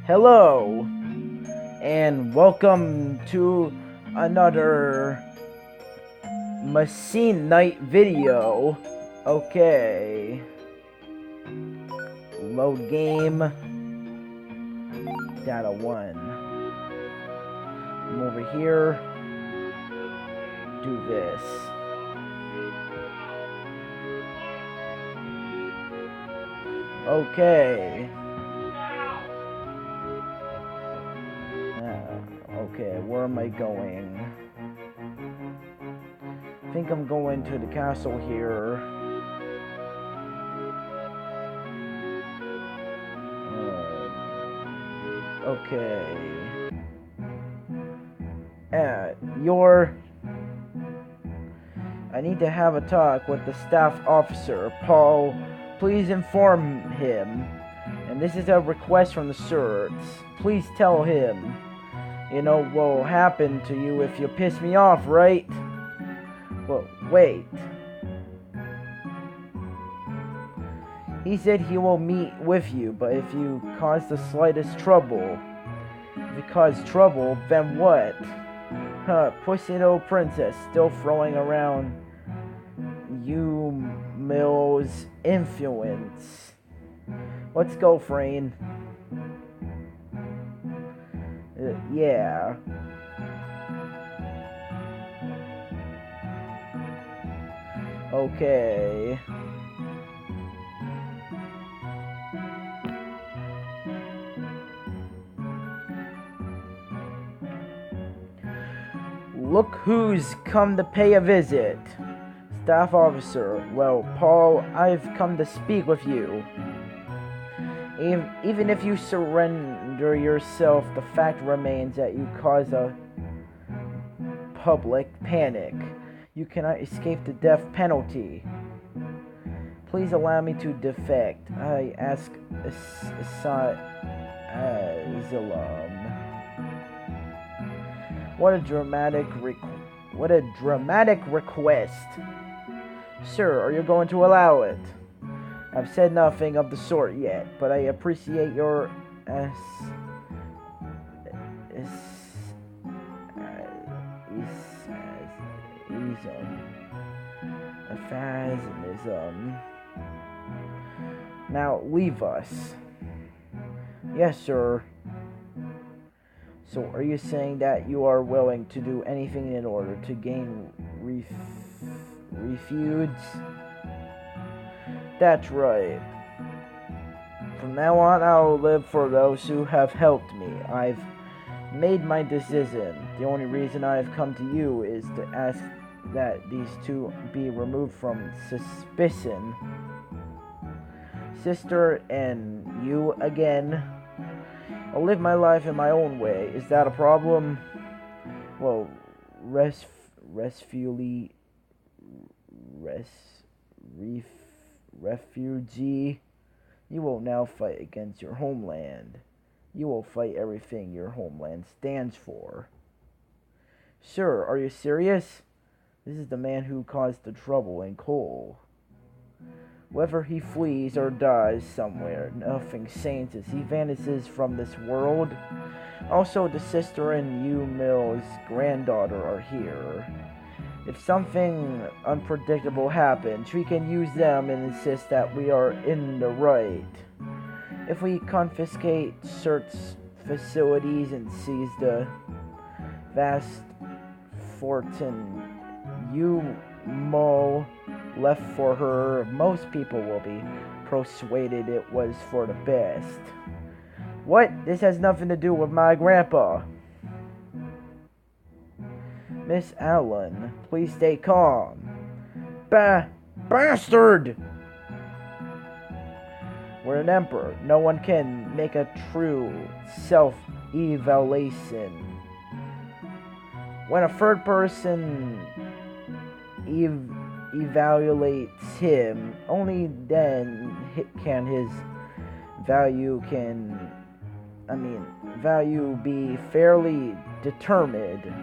Hello, and welcome to another Machine Night video. Okay. Load game. Data 1. Come over here. Do this. Okay. Okay, where am I going? I think I'm going to the castle here. Okay. I need to have a talk with the staff officer. Paul, please inform him. And this is a request from the Surts. Please tell him. You know what will happen to you if you piss me off, right? Well, wait. He said he will meet with you, but if you cause the slightest trouble... If you cause trouble, then what? Huh, pussy little princess still throwing around you Mill's influence. Let's go, Frayne. Yeah. Okay. Look who's come to pay a visit. Staff officer. Well, Paul, I've come to speak with you. Even if you surrender yourself, the fact remains that you cause a public panic. You cannot escape the death penalty. Please allow me to defect. I ask asylum. What a dramatic request. Sir, are you going to allow it? I've said nothing of the sort yet, but I appreciate your aphasionism. Now leave us. Yes, sir. So, are you saying that you are willing to do anything in order to gain refuge? That's right. From now on, I'll live for those who have helped me. I've made my decision. The only reason I've come to you is to ask that these two be removed from suspicion. Sister, and you again. I'll live my life in my own way. Is that a problem? Well, refugee, you will now fight against your homeland. You will fight everything your homeland stands for. Sir, are you serious? This is the man who caused the trouble in Cole. Whether he flees or dies somewhere, nothing changes. He vanishes from this world. Also, the sister and Yu Mill's granddaughter are here. If something unpredictable happens, we can use them and insist that we are in the right. If we confiscate Surt's facilities and seize the vast fortune Yu Mo left for her, most people will be persuaded it was for the best. What? This has nothing to do with my grandpa. Miss Allen, please stay calm. Bastard! We're an emperor. No one can make a true self-evaluation. When a third person evaluates him, only then can his value be fairly determined.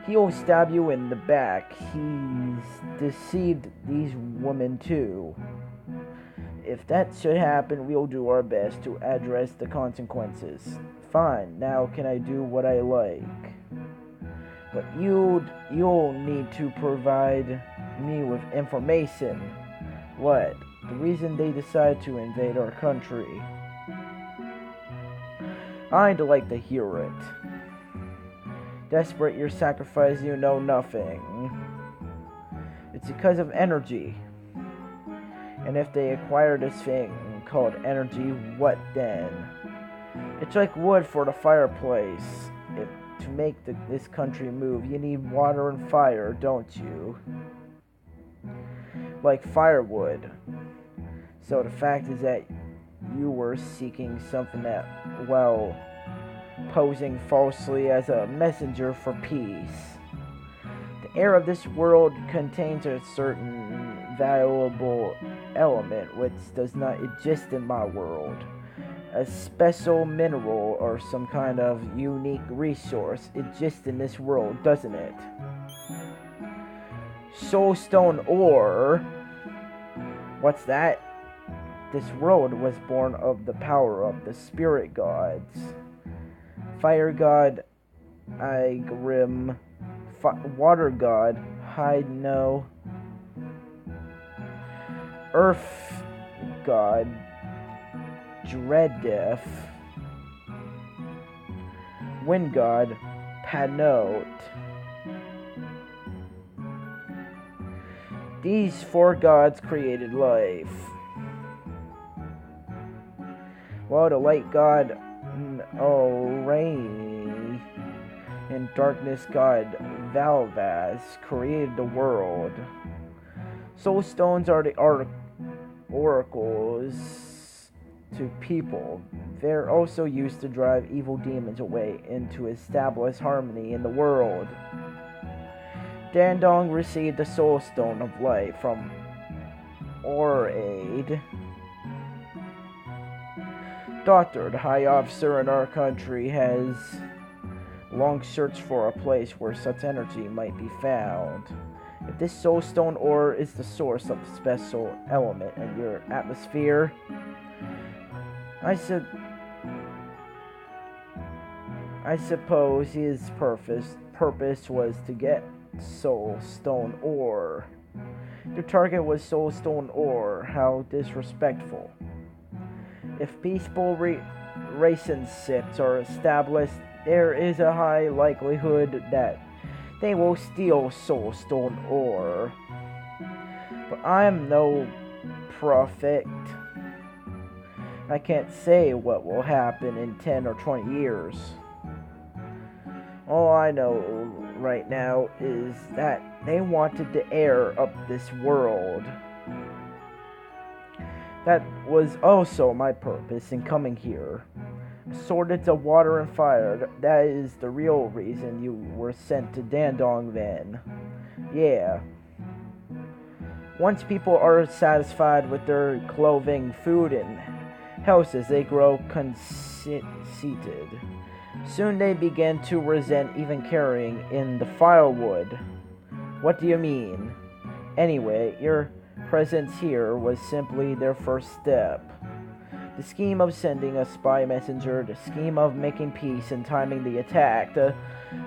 He'll stab you in the back. He's deceived these women too. If that should happen, we'll do our best to address the consequences. Fine, now can I do what I like? But you'll need to provide me with information. What? The reason they decided to invade our country. I'd like to hear it. Desperate your sacrifice, you know nothing. It's because of energy. And if they acquire this thing called energy, what then? It's like wood for the fireplace. To make this country move, you need water and fire, don't you? Like firewood. So the fact is that you were seeking something that, well, posing falsely as a messenger for peace. The air of this world contains a certain valuable element which does not exist in my world. A special mineral or some kind of unique resource exists in this world, doesn't it? Soulstone ore. What's that? This world was born of the power of the spirit gods. Fire god Igrim, water god Hydno, earth god Dreadif, wind god Panot. These four gods created life. While the light god Ray and darkness god Valvas created the world. Soul stones are the oracles to people. They're also used to drive evil demons away and to establish harmony in the world. Dandong received the soul stone of light from Oraid. Doctor, the high officer in our country, has long searched for a place where such energy might be found. If this soul stone ore is the source of the special element in your atmosphere, I suppose his purpose was to get soul stone ore. The target was soul stone ore. How disrespectful. If peaceful relationships are established, there is a high likelihood that they will steal soul stone ore. But I am no prophet. I can't say what will happen in 10 or 20 years. All I know right now is that they wanted the air of this world. That was also my purpose in coming here. Assorted of water and fire, that is the real reason you were sent to Dandong then. Yeah. Once people are satisfied with their clothing, food, and houses, they grow conceited. Soon they begin to resent even carrying in the firewood. What do you mean? Anyway, your presence here was simply their first step. The scheme of sending a spy messenger, the scheme of making peace and timing the attack, the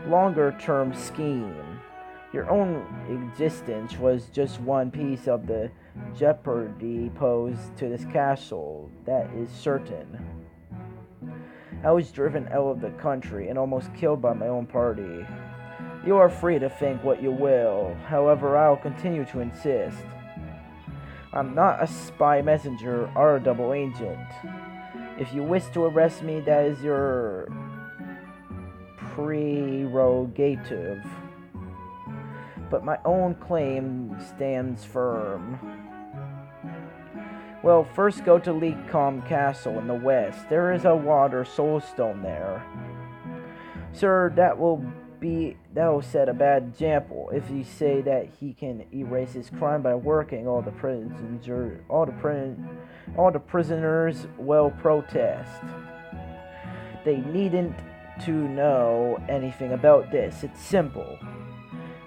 longer-term scheme. Your own existence was just one piece of the jeopardy posed to this castle, that is certain. I was driven out of the country and almost killed by my own party. You are free to think what you will, however I will continue to insist. I'm not a spy messenger or a double agent. If you wish to arrest me, that is your prerogative. But my own claim stands firm. Well, first go to Leecom Castle in the west. There is a water soulstone there. Sir, that will set a bad example if you say that he can erase his crime by working all the prisoners will protest. They needn't to know anything about this. It's simple.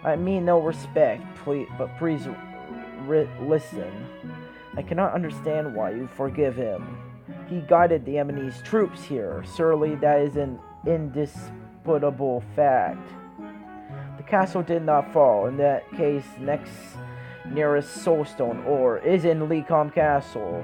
I mean no respect, but please listen. I cannot understand why you forgive him. He guided the enemy's troops here. Surely that is an indisputable fact. The castle did not fall. In that case, next nearest soulstone ore is in Lecom Castle.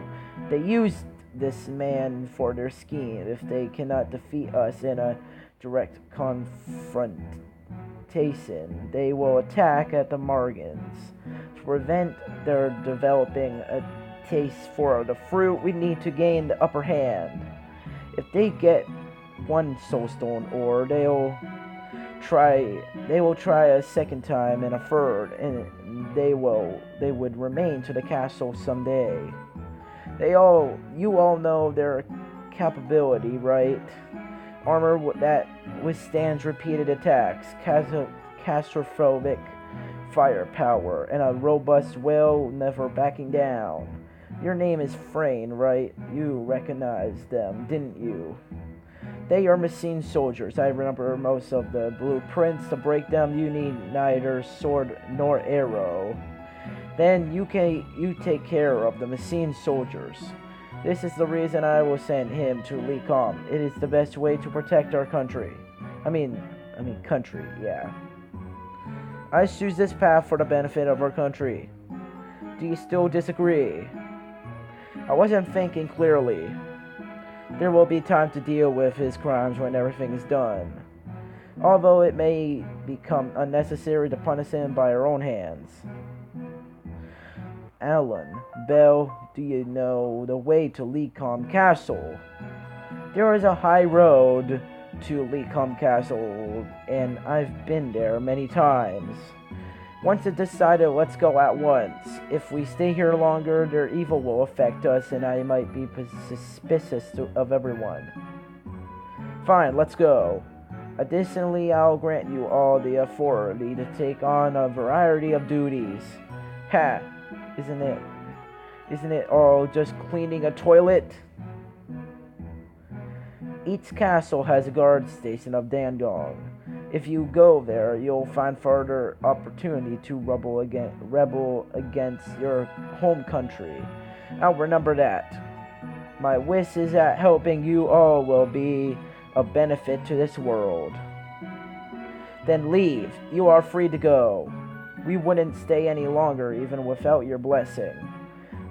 They used this man for their scheme. If they cannot defeat us in a direct confrontation, they will attack at the margins. To prevent their developing a taste for the fruit, we need to gain the upper hand. If they get one soulstone ore, they will try a second time and a third, and they would remain to the castle someday. You all know their capability, right? Armor that withstands repeated attacks, catastrophic firepower, and a robust will, never backing down. Your name is Frayne, right? You recognized them, didn't you? They are machine soldiers. I remember most of the blueprints. To break them, you need neither sword nor arrow. Then you take care of the machine soldiers. This is the reason I will send him to Lecom. It is the best way to protect our country. I mean country, yeah. I choose this path for the benefit of our country. Do you still disagree? I wasn't thinking clearly. There will be time to deal with his crimes when everything is done. Although it may become unnecessary to punish him by our own hands. Alan, Bell, do you know the way to Lecom Castle? There is a high road to Lecom Castle, and I've been there many times. Once it's decided, let's go at once. If we stay here longer, their evil will affect us, and I might be suspicious of everyone. Fine, let's go. Additionally, I'll grant you all the authority to take on a variety of duties. Ha! Isn't it all just cleaning a toilet? Each castle has a guard station of Dandong. If you go there, you'll find further opportunity to rebel against your home country. I'll remember that. My wish is that helping you all will be a benefit to this world. Then leave. You are free to go. We wouldn't stay any longer even without your blessing.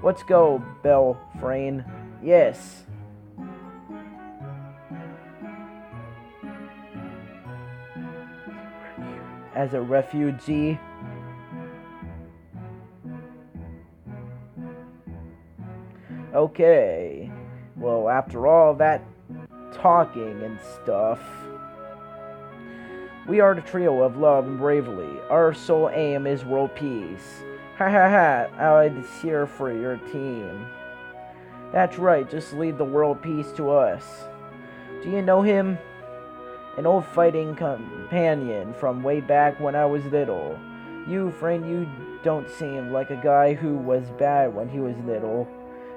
Let's go, Bell Frayne. Yes. As a refugee. Okay. Well, after all that talking and stuff, we are the trio of love and bravery. Our sole aim is world peace. Ha ha ha, I'd cheer for your team. That's right, just leave the world peace to us. Do you know him? An old fighting companion from way back when I was little. You, friend, you don't seem like a guy who was bad when he was little.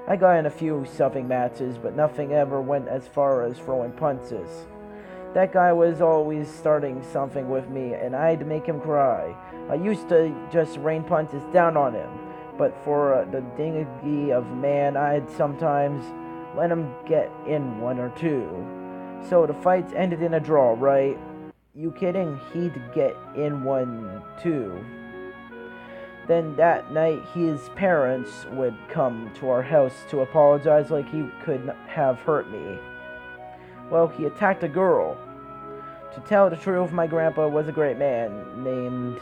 I got in a few shoving matches, but nothing ever went as far as throwing punches. That guy was always starting something with me, and I'd make him cry. I used to just rain punches down on him, but for the dignity of man, I'd sometimes let him get in one or two. So the fights ended in a draw, right? You kidding? He'd get in one, too. Then that night, his parents would come to our house to apologize like he could have hurt me. Well, he attacked a girl. To tell the truth, my grandpa was a great man named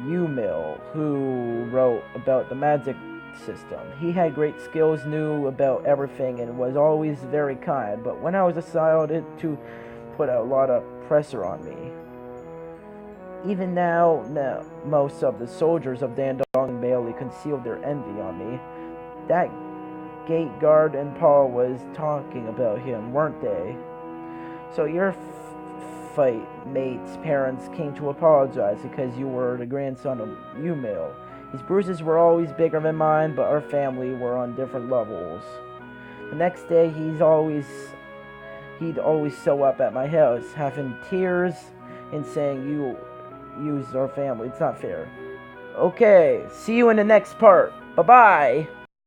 Umil, who wrote about the magic system. He had great skills, knew about everything, and was always very kind, but when I was a child, it too put a lot of pressure on me. Even now, most of the soldiers of Dandong and Bailey concealed their envy on me. That gate guard and Paul was talking about him, weren't they? So your fight mate's parents came to apologize because you were the grandson of Umil. His bruises were always bigger than mine, but our family were on different levels. The next day, he'd always show up at my house, having tears and saying, "You used our family. It's not fair." Okay, see you in the next part. Bye-bye.